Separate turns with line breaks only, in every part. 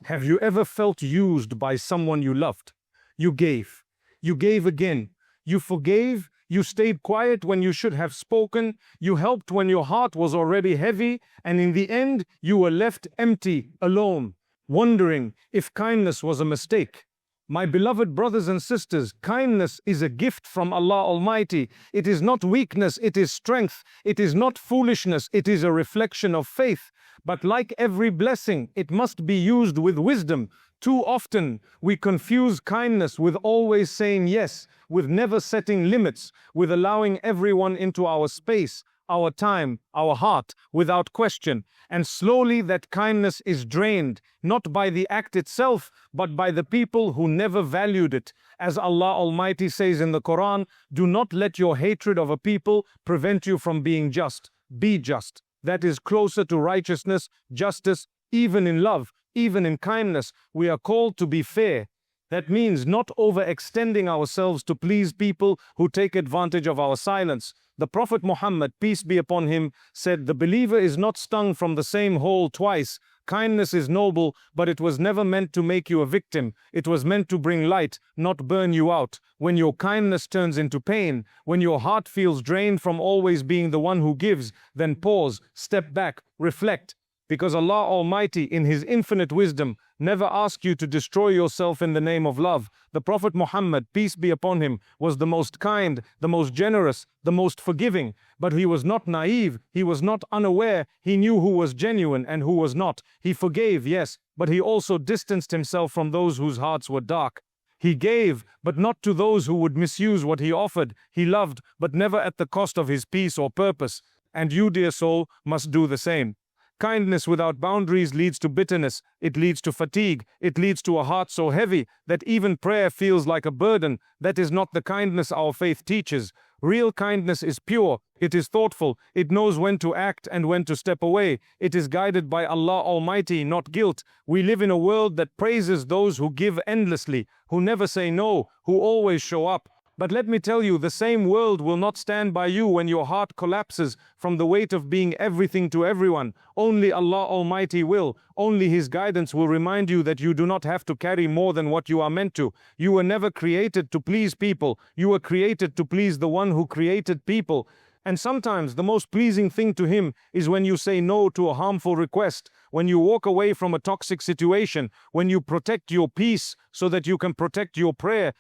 Have you ever felt used by someone you loved? You gave. You gave again. You forgave. You stayed quiet when you should have spoken. You helped when your heart was already heavy. And in the end, you were left empty, alone, wondering if kindness was a mistake. My beloved brothers and sisters, kindness is a gift from Allah Almighty. It is not weakness, it is strength. It is not foolishness, it is a reflection of faith. But like every blessing, it must be used with wisdom. Too often, we confuse kindness with always saying yes, with never setting limits, with allowing everyone into our space, our time, our heart, without question. And slowly that kindness is drained, not by the act itself, but by the people who never valued it. As Allah Almighty says in the Quran, do not let your hatred of a people prevent you from being just. Be just. That is closer to righteousness, justice, even in love, even in kindness. We are called to be fair. That means not overextending ourselves to please people who take advantage of our silence. The Prophet Muhammad, peace be upon him, said, the believer is not stung from the same hole twice. Kindness is noble, but it was never meant to make you a victim. It was meant to bring light, not burn you out. When your kindness turns into pain, when your heart feels drained from always being the one who gives, then pause, step back, reflect. Because Allah Almighty, in His infinite wisdom, never asked you to destroy yourself in the name of love. The Prophet Muhammad, peace be upon him, was the most kind, the most generous, the most forgiving. But he was not naive, he was not unaware, he knew who was genuine and who was not. He forgave, yes, but he also distanced himself from those whose hearts were dark. He gave, but not to those who would misuse what he offered. He loved, but never at the cost of his peace or purpose. And you, dear soul, must do the same. Kindness without boundaries leads to bitterness, it leads to fatigue, it leads to a heart so heavy that even prayer feels like a burden. That is not the kindness our faith teaches. Real kindness is pure, it is thoughtful, it knows when to act and when to step away. It is guided by Allah Almighty, not guilt. We live in a world that praises those who give endlessly, who never say no, who always show up. But let me tell you, the same world will not stand by you when your heart collapses from the weight of being everything to everyone. Only Allah Almighty will. Only His guidance will remind you that you do not have to carry more than what you are meant to. You were never created to please people. You were created to please the one who created people. And sometimes the most pleasing thing to Him is when you say no to a harmful request, when you walk away from a toxic situation, when you protect your peace so that you can protect your prayer.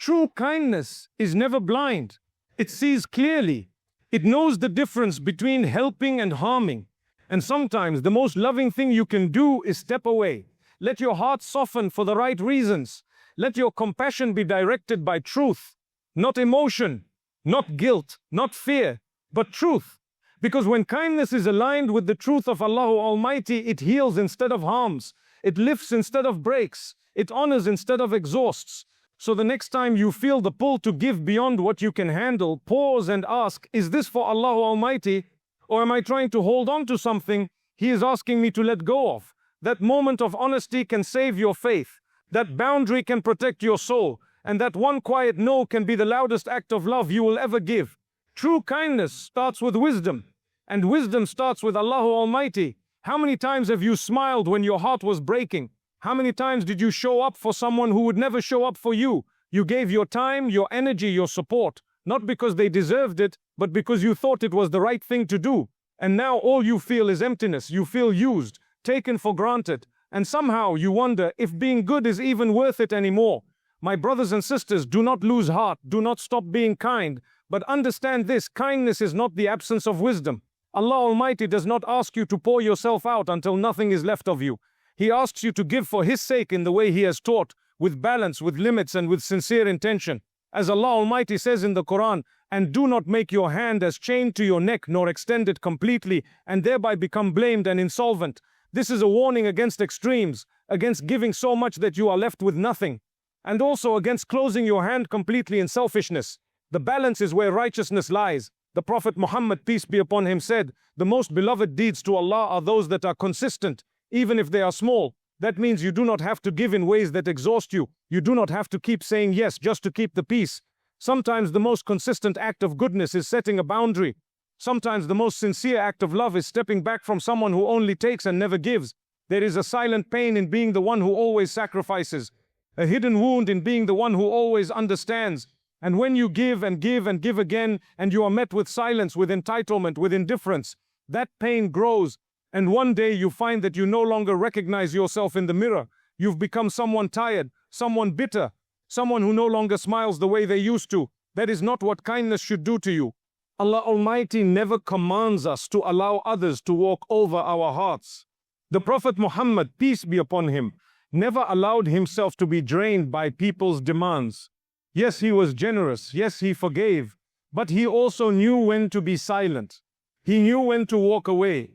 True kindness is never blind. It sees clearly. It knows the difference between helping and harming. And sometimes the most loving thing you can do is step away. Let your heart soften for the right reasons. Let your compassion be directed by truth, not emotion, not guilt, not fear, but truth. Because when kindness is aligned with the truth of Allah Almighty, it heals instead of harms. It lifts instead of breaks. It honors instead of exhausts. So the next time you feel the pull to give beyond what you can handle, pause and ask, is this for Allah Almighty? Or am I trying to hold on to something He is asking me to let go of? That moment of honesty can save your faith. That boundary can protect your soul. And that one quiet no can be the loudest act of love you will ever give. True kindness starts with wisdom. And wisdom starts with Allah Almighty. How many times have you smiled when your heart was breaking? How many times did you show up for someone who would never show up for you? You gave your time, your energy, your support, not because they deserved it, but because you thought it was the right thing to do. And now all you feel is emptiness. You feel used, taken for granted. And somehow you wonder if being good is even worth it anymore. My brothers and sisters, do not lose heart. Do not stop being kind. But understand this, kindness is not the absence of wisdom. Allah Almighty does not ask you to pour yourself out until nothing is left of you. He asks you to give for His sake in the way He has taught, with balance, with limits, and with sincere intention. As Allah Almighty says in the Quran, and do not make your hand as chained to your neck, nor extend it completely, and thereby become blamed and insolvent. This is a warning against extremes, against giving so much that you are left with nothing, and also against closing your hand completely in selfishness. The balance is where righteousness lies. The Prophet Muhammad, peace be upon him, said, the most beloved deeds to Allah are those that are consistent, even if they are small. That means you do not have to give in ways that exhaust you. You do not have to keep saying yes just to keep the peace. Sometimes the most consistent act of goodness is setting a boundary. Sometimes the most sincere act of love is stepping back from someone who only takes and never gives. There is a silent pain in being the one who always sacrifices, a hidden wound in being the one who always understands. And when you give and give and give again, and you are met with silence, with entitlement, with indifference, that pain grows. And one day you find that you no longer recognize yourself in the mirror. You've become someone tired, someone bitter, someone who no longer smiles the way they used to. That is not what kindness should do to you. Allah Almighty never commands us to allow others to walk over our hearts. The Prophet Muhammad, peace be upon him, never allowed himself to be drained by people's demands. Yes, he was generous. Yes, he forgave. But he also knew when to be silent. He knew when to walk away.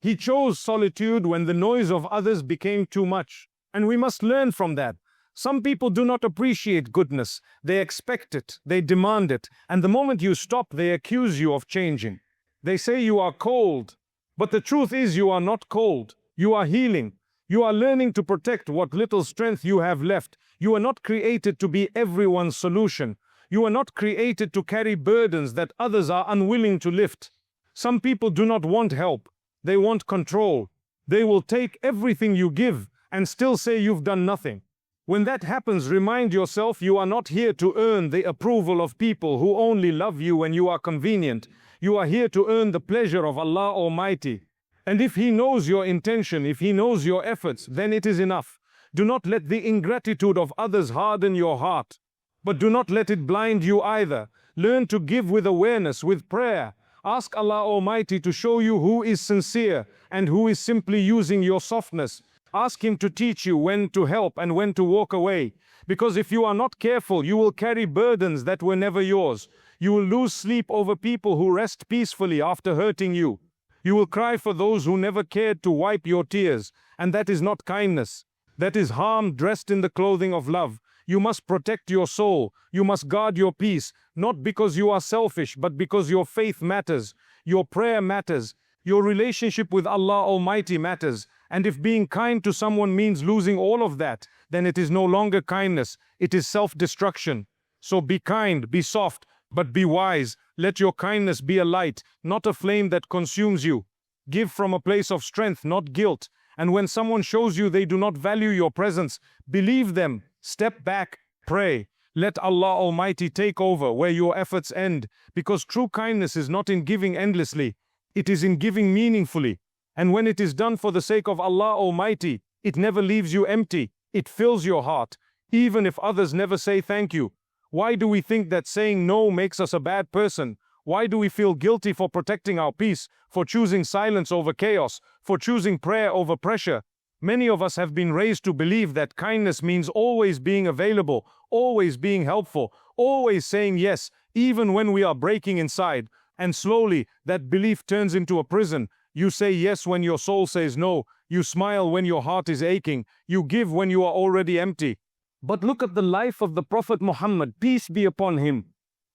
He chose solitude when the noise of others became too much. And we must learn from that. Some people do not appreciate goodness. They expect it. They demand it. And the moment you stop, they accuse you of changing. They say you are cold. But the truth is you are not cold. You are healing. You are learning to protect what little strength you have left. You are not created to be everyone's solution. You are not created to carry burdens that others are unwilling to lift. Some people do not want help. They want control. They will take everything you give and still say you've done nothing. When that happens, remind yourself you are not here to earn the approval of people who only love you when you are convenient. You are here to earn the pleasure of Allah Almighty. And if He knows your intention, if He knows your efforts, then it is enough. Do not let the ingratitude of others harden your heart. But do not let it blind you either. Learn to give with awareness, with prayer. Ask Allah Almighty to show you who is sincere and who is simply using your softness. Ask Him to teach you when to help and when to walk away. Because if you are not careful, you will carry burdens that were never yours. You will lose sleep over people who rest peacefully after hurting you. You will cry for those who never cared to wipe your tears. And that is not kindness. That is harm dressed in the clothing of love. You must protect your soul. You must guard your peace. Not because you are selfish, but because your faith matters. Your prayer matters. Your relationship with Allah Almighty matters. And if being kind to someone means losing all of that, then it is no longer kindness. It is self-destruction. So be kind, be soft, but be wise. Let your kindness be a light, not a flame that consumes you. Give from a place of strength, not guilt. And when someone shows you they do not value your presence, believe them. Step back, pray. Let Allah Almighty take over where your efforts end. Because true kindness is not in giving endlessly. It is in giving meaningfully. And when it is done for the sake of Allah Almighty, it never leaves you empty. It fills your heart, even if others never say thank you. Why do we think that saying no makes us a bad person? Why do we feel guilty for protecting our peace, for choosing silence over chaos, for choosing prayer over pressure? Many of us have been raised to believe that kindness means always being available, always being helpful, always saying yes, even when we are breaking inside. And slowly, that belief turns into a prison. You say yes when your soul says no. You smile when your heart is aching. You give when you are already empty. But look at the life of the Prophet Muhammad, peace be upon him.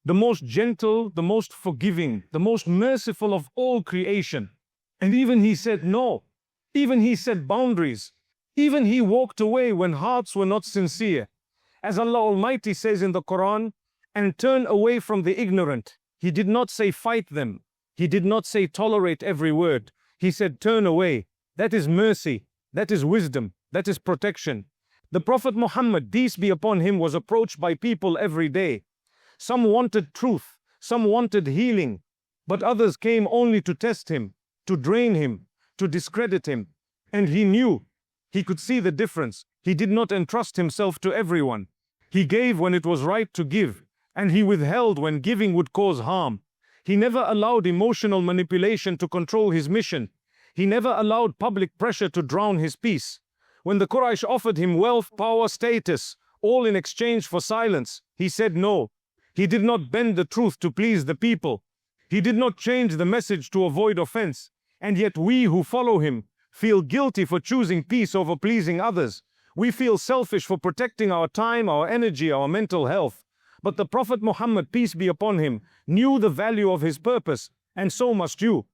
The most gentle, the most forgiving, the most merciful of all creation. And even he said no. Even he set boundaries. Even he walked away when hearts were not sincere. As Allah Almighty says in the Quran, and turn away from the ignorant. He did not say fight them. He did not say tolerate every word. He said turn away. That is mercy. That is wisdom. That is protection. The Prophet Muhammad, peace be upon him, was approached by people every day. Some wanted truth. Some wanted healing. But others came only to test him, to drain him, to discredit him. And he knew. He could see the difference. He did not entrust himself to everyone. He gave when it was right to give. And he withheld when giving would cause harm. He never allowed emotional manipulation to control his mission. He never allowed public pressure to drown his peace. When the Quraysh offered him wealth, power, status, all in exchange for silence, he said no. He did not bend the truth to please the people. He did not change the message to avoid offense. And yet we who follow him feel guilty for choosing peace over pleasing others. We feel selfish for protecting our time, our energy, our mental health. But the Prophet Muhammad, peace be upon him, knew the value of his purpose, and so must you.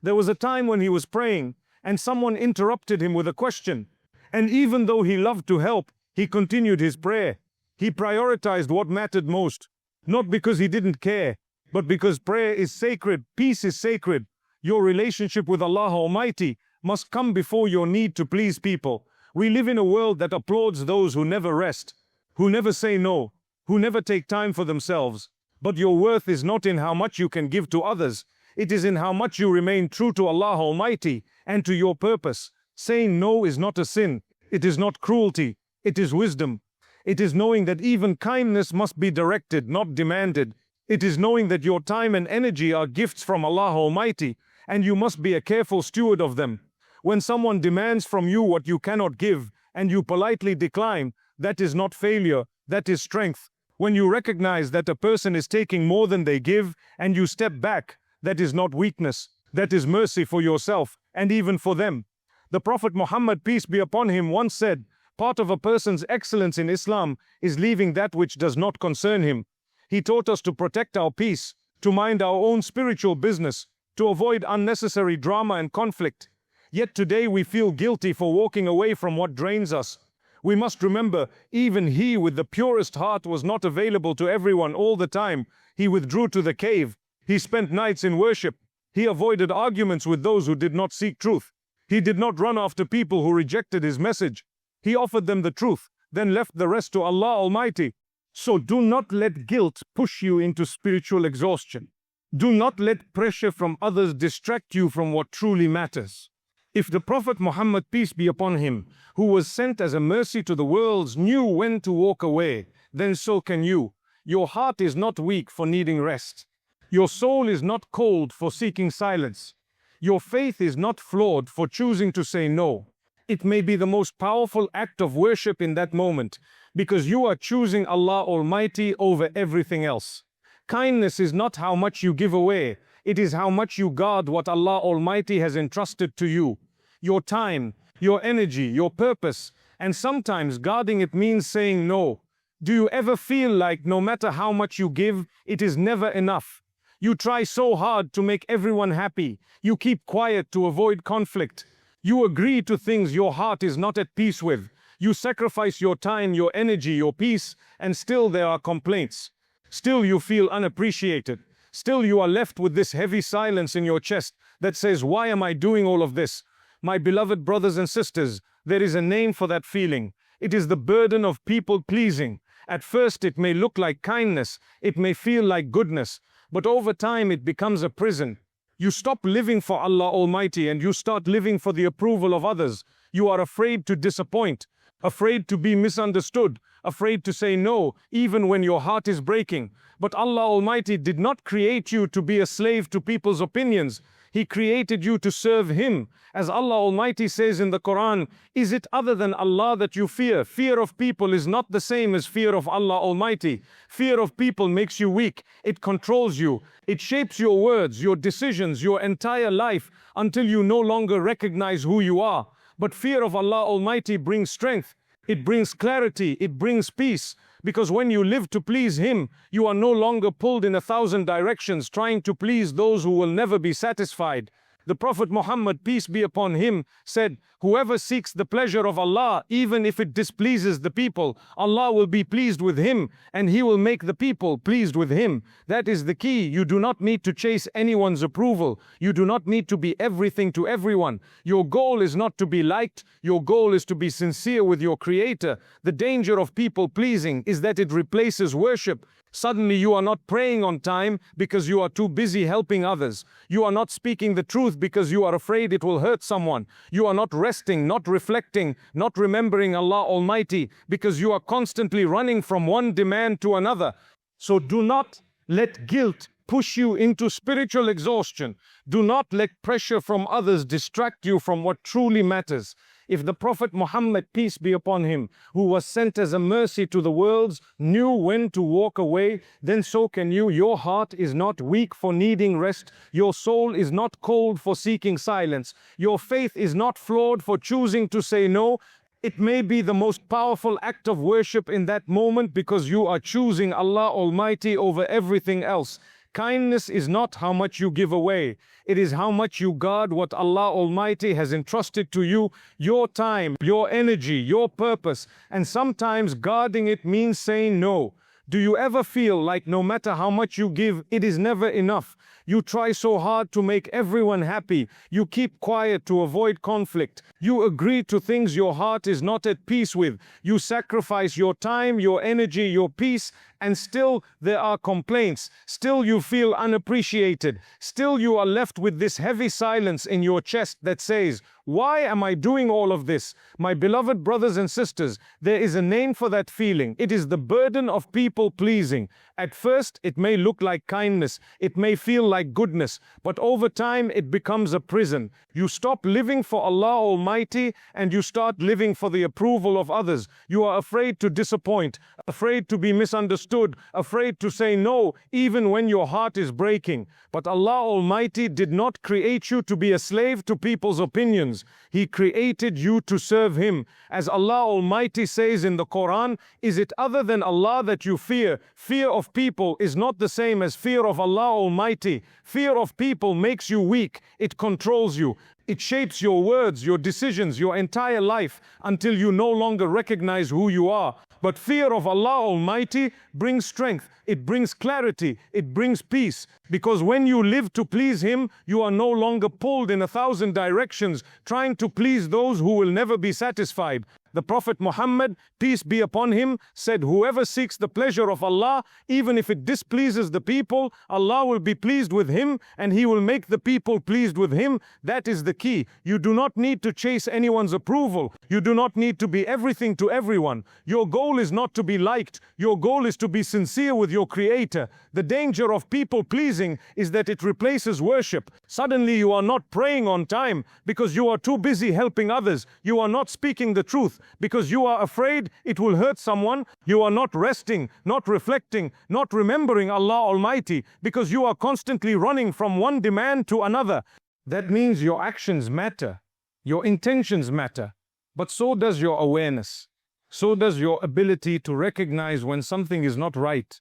There was a time when he was praying, and someone interrupted him with a question. And even though he loved to help, he continued his prayer. He prioritized what mattered most, not because he didn't care, but because prayer is sacred, peace is sacred. Your relationship with Allah Almighty must come before your need to please people. We live in a world that applauds those who never rest, who never say no, who never take time for themselves. But your worth is not in how much you can give to others. It is in how much you remain true to Allah Almighty and to your purpose. Saying no is not a sin. It is not cruelty. It is wisdom. It is knowing that even kindness must be directed, not demanded. It is knowing that your time and energy are gifts from Allah Almighty, and you must be a careful steward of them. When someone demands from you what you cannot give, and you politely decline, that is not failure, that is strength. When you recognize that a person is taking more than they give, and you step back, that is not weakness, that is mercy for yourself, and even for them. The Prophet Muhammad, peace be upon him, once said, part of a person's excellence in Islam is leaving that which does not concern him. He taught us to protect our peace, to mind our own spiritual business, to avoid unnecessary drama and conflict. Yet today we feel guilty for walking away from what drains us. We must remember, even he with the purest heart was not available to everyone all the time. He withdrew to the cave. He spent nights in worship. He avoided arguments with those who did not seek truth. He did not run after people who rejected his message. He offered them the truth, then left the rest to Allah Almighty. So do not let guilt push you into spiritual exhaustion. Do not let pressure from others distract you from what truly matters. If the Prophet Muhammad, peace be upon him, who was sent as a mercy to the worlds, knew when to walk away, then so can you. Your heart is not weak for needing rest. Your soul is not cold for seeking silence. Your faith is not flawed for choosing to say no. It may be the most powerful act of worship in that moment, because you are choosing Allah Almighty over everything else. Kindness is not how much you give away. It is how much you guard what Allah Almighty has entrusted to you. Your time, your energy, your purpose, and sometimes guarding it means saying no. Do you ever feel like no matter how much you give, it is never enough? You try so hard to make everyone happy. You keep quiet to avoid conflict. You agree to things your heart is not at peace with. You sacrifice your time, your energy, your peace, and still there are complaints. Still you feel unappreciated. Still you are left with this heavy silence in your chest that says, why am I doing all of this? My beloved brothers and sisters, there is a name for that feeling. It is the burden of people pleasing. At first it may look like kindness, it may feel like goodness, but over time it becomes a prison. You stop living for Allah Almighty and you start living for the approval of others. You are afraid to disappoint, afraid to be misunderstood, afraid to say no, even when your heart is breaking. But Allah Almighty did not create you to be a slave to people's opinions. He created you to serve Him. As Allah Almighty says in the Quran, is it other than Allah that you fear? Fear of people is not the same as fear of Allah Almighty. Fear of people makes you weak. It controls you. It shapes your words, your decisions, your entire life until you no longer recognize who you are. But fear of Allah Almighty brings strength. It brings clarity. It brings peace. Because when you live to please Him, you are no longer pulled in 1,000 directions trying to please those who will never be satisfied. The Prophet Muhammad, peace be upon him, said, whoever seeks the pleasure of Allah, even if it displeases the people, Allah will be pleased with him, and He will make the people pleased with him. That is the key. You do not need to chase anyone's approval. You do not need to be everything to everyone. Your goal is not to be liked. Your goal is to be sincere with your Creator. The danger of people pleasing is that it replaces worship. Suddenly you are not praying on time because you are too busy helping others. You are not speaking the truth because you are afraid it will hurt someone. You are not resting, not reflecting, not remembering Allah Almighty because you are constantly running from one demand to another. So do not let guilt push you into spiritual exhaustion. Do not let pressure from others distract you from what truly matters. If the Prophet Muhammad, peace be upon him, who was sent as a mercy to the worlds, knew when to walk away, then so can you. Your heart is not weak for needing rest. Your soul is not cold for seeking silence. Your faith is not flawed for choosing to say no. It may be the most powerful act of worship in that moment because you are choosing Allah Almighty over everything else. Kindness is not how much you give away. It is how much you guard what Allah Almighty has entrusted to you, your time, your energy, your purpose. And sometimes guarding it means saying no. Do you ever feel like no matter how much you give, it is never enough? You try so hard to make everyone happy. You keep quiet to avoid conflict. You agree to things your heart is not at peace with. You sacrifice your time, your energy, your peace, and still there are complaints. Still you feel unappreciated. Still you are left with this heavy silence in your chest that says, why am I doing all of this? My beloved brothers and sisters, there is a name for that feeling. It is the burden of people pleasing. At first, it may look like kindness. It may feel like goodness. But over time, it becomes a prison. You stop living for Allah Almighty and you start living for the approval of others. You are afraid to disappoint, afraid to be misunderstood, afraid to say no, even when your heart is breaking. But Allah Almighty did not create you to be a slave to people's opinions. He created you to serve Him. As Allah Almighty says in the Quran, is it other than Allah that you fear? Fear of people is not the same as fear of Allah Almighty. Fear of people makes you weak. It controls you. It shapes your words, your decisions, your entire life until you no longer recognize who you are. But fear of Allah Almighty brings strength. It brings clarity. It brings peace. Because when you live to please Him, you are no longer pulled in 1,000 directions, trying to please those who will never be satisfied. The Prophet Muhammad, peace be upon him, said, whoever seeks the pleasure of Allah, even if it displeases the people, Allah will be pleased with him and He will make the people pleased with him. That is the key. You do not need to chase anyone's approval. You do not need to be everything to everyone. Your goal is not to be liked. Your goal is to be sincere with your Creator. The danger of people pleasing is that it replaces worship. Suddenly you are not praying on time because you are too busy helping others. You are not speaking the truth because you are afraid it will hurt someone. You are not resting, not reflecting, not remembering Allah Almighty because you are constantly running from one demand to another. That means your actions matter, your intentions matter, but so does your awareness. So does your ability to recognize when something is not right.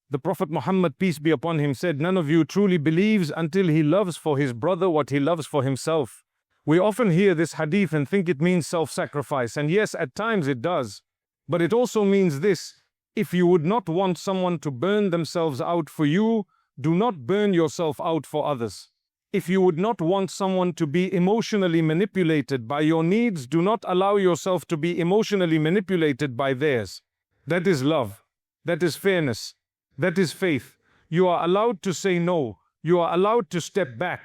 The Prophet Muhammad, peace be upon him, said, none of you truly believes until he loves for his brother what he loves for himself. We often hear this hadith and think it means self-sacrifice, and yes, at times it does. But it also means this: if you would not want someone to burn themselves out for you, do not burn yourself out for others. If you would not want someone to be emotionally manipulated by your needs, do not allow yourself to be emotionally manipulated by theirs. That is love. That is fairness. That is faith. You are allowed to say no. You are allowed to step back.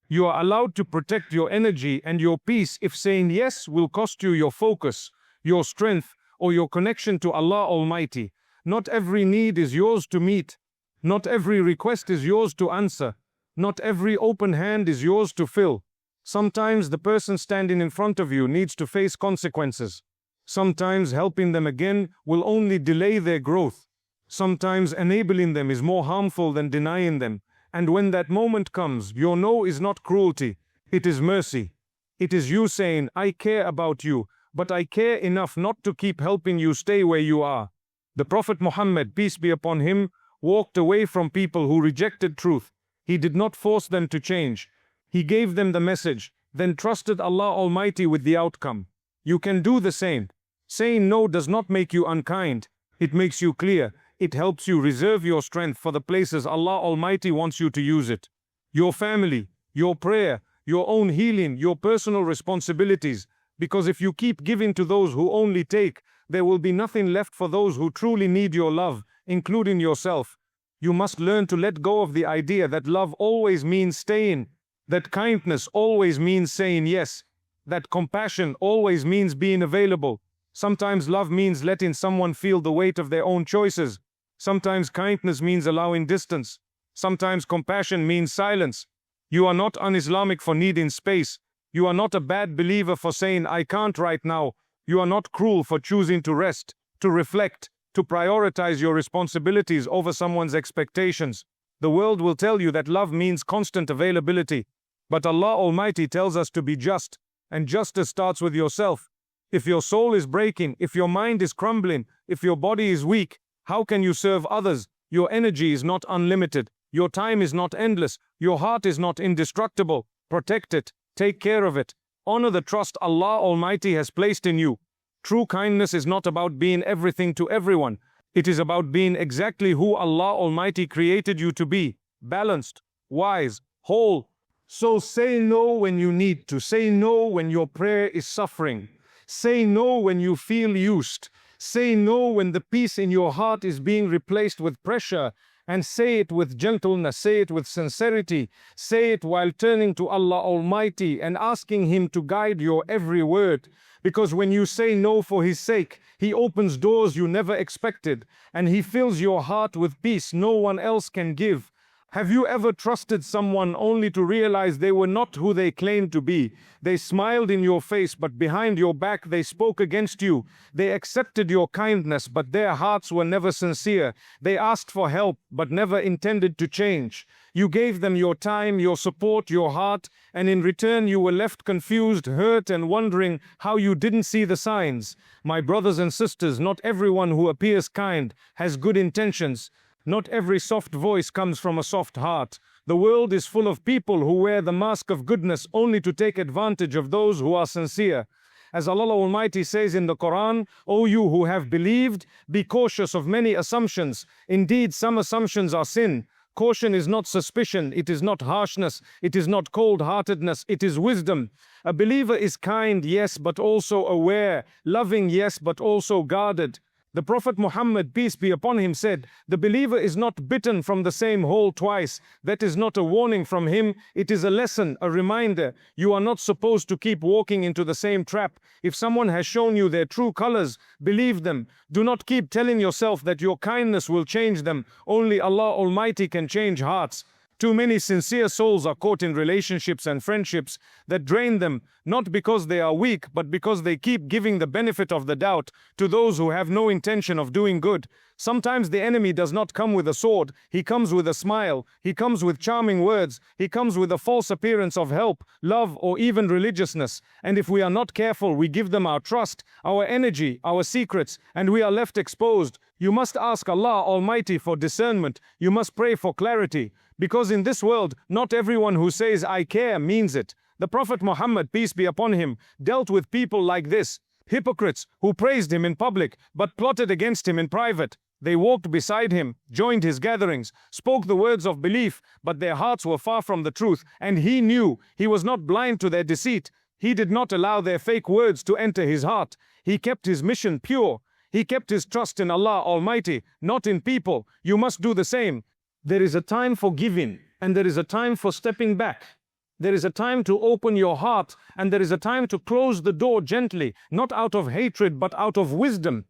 You are allowed to protect your energy and your peace if saying yes will cost you your focus, your strength, or your connection to Allah Almighty. Not every need is yours to meet. Not every request is yours to answer. Not every open hand is yours to fill. Sometimes the person standing in front of you needs to face consequences. Sometimes helping them again will only delay their growth. Sometimes enabling them is more harmful than denying them. And when that moment comes, your no is not cruelty, it is mercy. It is you saying, I care about you, but I care enough not to keep helping you stay where you are. The Prophet Muhammad, peace be upon him, walked away from people who rejected truth. He did not force them to change. He gave them the message, then trusted Allah Almighty with the outcome. You can do the same. Saying no does not make you unkind. It makes you clear. It helps you reserve your strength for the places Allah Almighty wants you to use it. Your family, your prayer, your own healing, your personal responsibilities. Because if you keep giving to those who only take, there will be nothing left for those who truly need your love, including yourself. You must learn to let go of the idea that love always means staying, that kindness always means saying yes, that compassion always means being available. Sometimes love means letting someone feel the weight of their own choices. Sometimes kindness means allowing distance. Sometimes compassion means silence. You are not un-Islamic for needing space. You are not a bad believer for saying, I can't right now. You are not cruel for choosing to rest, to reflect, to prioritize your responsibilities over someone's expectations. The world will tell you that love means constant availability. But Allah Almighty tells us to be just, and justice starts with yourself. If your soul is breaking, if your mind is crumbling, if your body is weak, how can you serve others? Your energy is not unlimited. Your time is not endless. Your heart is not indestructible. Protect it. Take care of it. Honor the trust Allah Almighty has placed in you. True kindness is not about being everything to everyone. It is about being exactly who Allah Almighty created you to be. Balanced, wise, whole. So say no when you need to. Say no when your prayer is suffering. Say no when you feel used. Say no when the peace in your heart is being replaced with pressure. And say it with gentleness, say it with sincerity, say it while turning to Allah Almighty and asking Him to guide your every word. Because when you say no for His sake, He opens doors you never expected, and He fills your heart with peace no one else can give. Have you ever trusted someone only to realize they were not who they claimed to be? They smiled in your face, but behind your back they spoke against you. They accepted your kindness, but their hearts were never sincere. They asked for help, but never intended to change. You gave them your time, your support, your heart, and in return you were left confused, hurt, and wondering how you didn't see the signs. My brothers and sisters, not everyone who appears kind has good intentions. Not every soft voice comes from a soft heart. The world is full of people who wear the mask of goodness only to take advantage of those who are sincere. As Allah Almighty says in the Quran, O you who have believed, be cautious of many assumptions. Indeed, some assumptions are sin. Caution is not suspicion, it is not harshness, it is not cold-heartedness, it is wisdom. A believer is kind, yes, but also aware, loving, yes, but also guarded. The Prophet Muhammad, peace be upon him, said, the believer is not bitten from the same hole twice. That is not a warning from him. It is a lesson, a reminder. You are not supposed to keep walking into the same trap. If someone has shown you their true colors, believe them. Do not keep telling yourself that your kindness will change them. Only Allah Almighty can change hearts. Too many sincere souls are caught in relationships and friendships that drain them, not because they are weak, but because they keep giving the benefit of the doubt to those who have no intention of doing good. Sometimes the enemy does not come with a sword, he comes with a smile, he comes with charming words, he comes with a false appearance of help, love, or even religiousness. And if we are not careful, we give them our trust, our energy, our secrets, and we are left exposed. You must ask Allah Almighty for discernment. You must pray for clarity. Because in this world, not everyone who says, I care, means it. The Prophet Muhammad, peace be upon him, dealt with people like this. Hypocrites who praised him in public, but plotted against him in private. They walked beside him, joined his gatherings, spoke the words of belief, but their hearts were far from the truth. And he knew he was not blind to their deceit. He did not allow their fake words to enter his heart. He kept his mission pure. He kept his trust in Allah Almighty, not in people. You must do the same. There is a time for giving, and there is a time for stepping back. There is a time to open your heart, and there is a time to close the door gently, not out of hatred, but out of wisdom.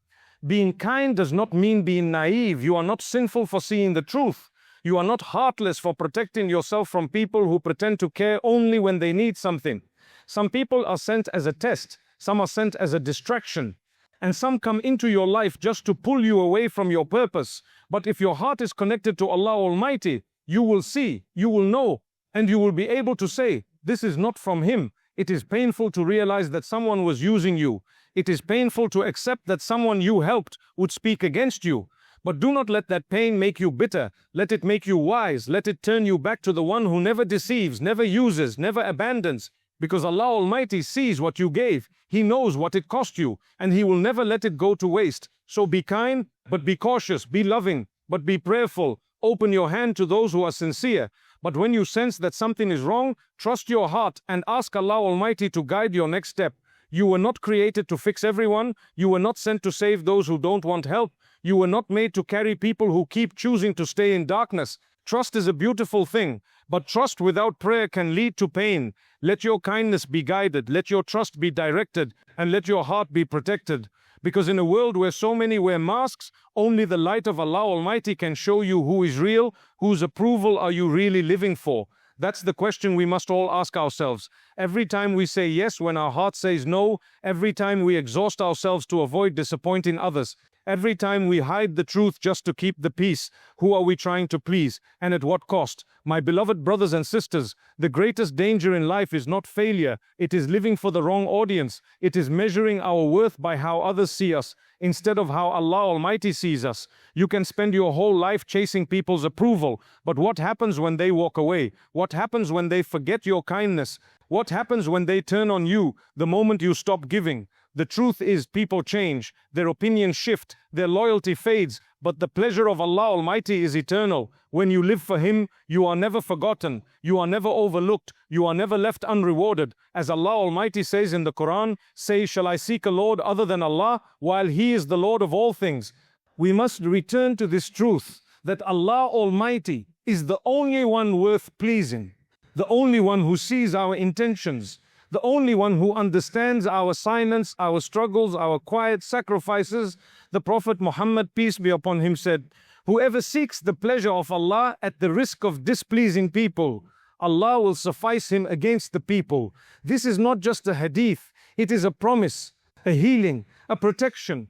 Being kind does not mean being naive. You are not sinful for seeing the truth. You are not heartless for protecting yourself from people who pretend to care only when they need something. Some people are sent as a test. Some are sent as a distraction. And some come into your life just to pull you away from your purpose. But if your heart is connected to Allah Almighty, you will see, you will know, and you will be able to say, this is not from Him. It is painful to realize that someone was using you. It is painful to accept that someone you helped would speak against you. But do not let that pain make you bitter. Let it make you wise. Let it turn you back to the one who never deceives, never uses, never abandons. Because Allah Almighty sees what you gave. He knows what it cost you, and He will never let it go to waste. So be kind, but be cautious. Be loving, but be prayerful. Open your hand to those who are sincere. But when you sense that something is wrong, trust your heart and ask Allah Almighty to guide your next step. You were not created to fix everyone. You were not sent to save those who don't want help. You were not made to carry people who keep choosing to stay in darkness. Trust is a beautiful thing, but trust without prayer can lead to pain. Let your kindness be guided, let your trust be directed, and let your heart be protected. Because in a world where so many wear masks, only the light of Allah Almighty can show you who is real, whose approval are you really living for. That's the question we must all ask ourselves. Every time we say yes when our heart says no, every time we exhaust ourselves to avoid disappointing others, every time we hide the truth just to keep the peace, who are we trying to please, and at what cost? My beloved brothers and sisters, the greatest danger in life is not failure. It is living for the wrong audience. It is measuring our worth by how others see us, instead of how Allah Almighty sees us. You can spend your whole life chasing people's approval, but what happens when they walk away? What happens when they forget your kindness? What happens when they turn on you the moment you stop giving? The truth is, people change, their opinions shift, their loyalty fades, but the pleasure of Allah Almighty is eternal. When you live for Him, you are never forgotten, you are never overlooked, you are never left unrewarded. As Allah Almighty says in the Quran, say, shall I seek a Lord other than Allah, while He is the Lord of all things? We must return to this truth, that Allah Almighty is the only one worth pleasing, the only one who sees our intentions, the only one who understands our silence, our struggles, our quiet sacrifices. The Prophet Muhammad, peace be upon him, said, whoever seeks the pleasure of Allah at the risk of displeasing people, Allah will suffice him against the people. This is not just a hadith, it is a promise, a healing, a protection.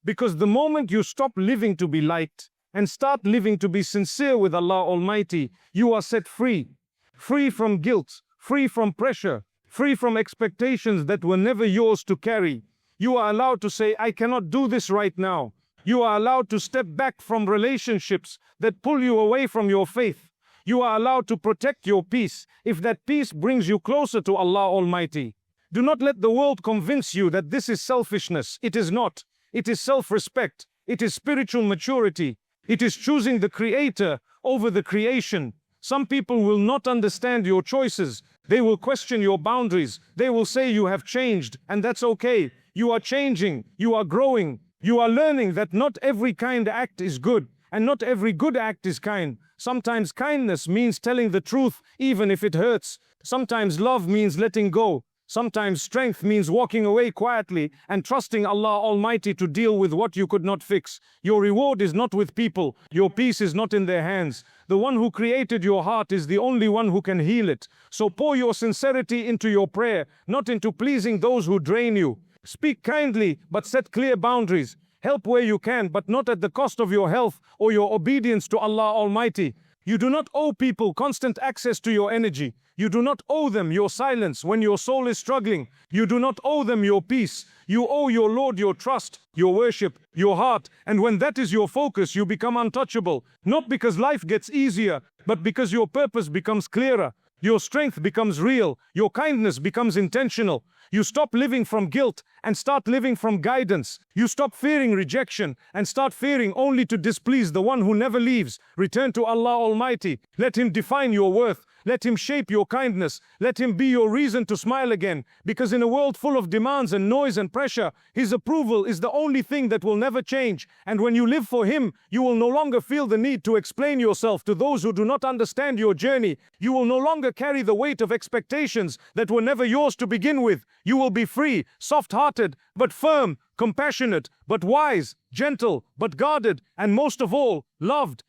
Because the moment you stop living to be liked and start living to be sincere with Allah Almighty, you are set free. Free from guilt, free from pressure, free from expectations that were never yours to carry. You are allowed to say, I cannot do this right now. You are allowed to step back from relationships that pull you away from your faith. You are allowed to protect your peace if that peace brings you closer to Allah Almighty. Do not let the world convince you that this is selfishness. It is not. It is self-respect. It is spiritual maturity. It is choosing the Creator over the creation. Some people will not understand your choices. They will question your boundaries. They will say you have changed, and that's okay. You are changing. You are growing. You are learning that not every kind act is good, and not every good act is kind. Sometimes kindness means telling the truth, even if it hurts. Sometimes love means letting go. Sometimes strength means walking away quietly and trusting Allah Almighty to deal with what you could not fix. Your reward is not with people. Your peace is not in their hands. The one who created your heart is the only one who can heal it. So pour your sincerity into your prayer, not into pleasing those who drain you. Speak kindly, but set clear boundaries. Help where you can, but not at the cost of your health or your obedience to Allah Almighty. You do not owe people constant access to your energy. You do not owe them your silence when your soul is struggling. You do not owe them your peace. You owe your Lord your trust, your worship, your heart. And when that is your focus, you become untouchable. Not because life gets easier, but because your purpose becomes clearer. Your strength becomes real. Your kindness becomes intentional. You stop living from guilt and start living from guidance. You stop fearing rejection and start fearing only to displease the one who never leaves. Return to Allah Almighty. Let Him define your worth. Let Him shape your kindness. Let Him be your reason to smile again. Because in a world full of demands and noise and pressure, His approval is the only thing that will never change. And when you live for Him, you will no longer feel the need to explain yourself to those who do not understand your journey. You will no longer carry the weight of expectations that were never yours to begin with. You will be free, soft-hearted, but firm, compassionate, but wise, gentle, but guarded, and most of all, loved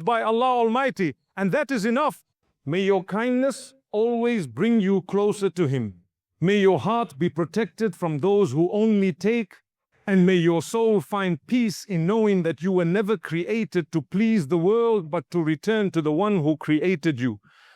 by Allah Almighty. And that is enough. May your kindness always bring you closer to Him. May your heart be protected from those who only take, and may your soul find peace in knowing that you were never created to please the world, but to return to the one who created you.